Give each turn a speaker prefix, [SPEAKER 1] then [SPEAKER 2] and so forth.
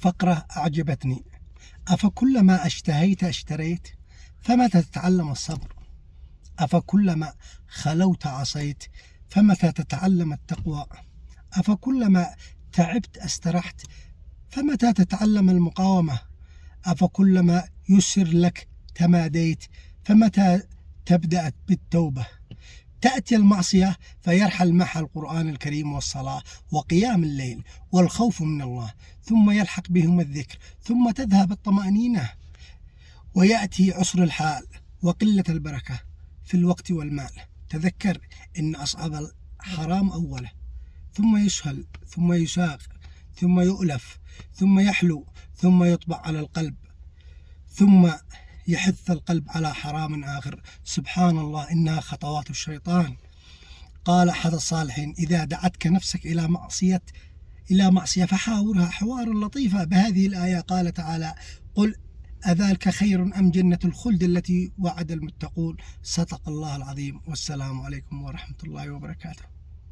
[SPEAKER 1] فقرة أعجبتني: أفكلما اشتهيت اشتريت؟ فمتى تتعلم الصبر؟ أفكلما خلوت عصيت؟ فمتى تتعلم التقوى؟ أفكلما تعبت استرحت؟ فمتى تتعلم المقاومة؟ أفكلما يسر لك تماديت؟ فمتى تبدأ بالتوبة؟ تأتي المعصية فيرحل معها القرآن الكريم والصلاة وقيام الليل والخوف من الله، ثم يلحق بهم الذكر، ثم تذهب الطمأنينة، ويأتي عسر الحال وقلة البركة في الوقت والمال. تذكر إن أصعب الحرام أوله، ثم يسهل، ثم يساق، ثم يؤلف، ثم يحلو، ثم يطبع على القلب، ثم يحث القلب على حرام آخر. سبحان الله، إنها خطوات الشيطان. قال أحد الصالحين: إذا دعتك نفسك إلى معصية فحاورها حوارا لطيفا. بهذه الآية قال تعالى: قل أذلك خير أم جنة الخلد التي وعد المتقون؟ صدق الله العظيم. والسلام عليكم ورحمة الله وبركاته.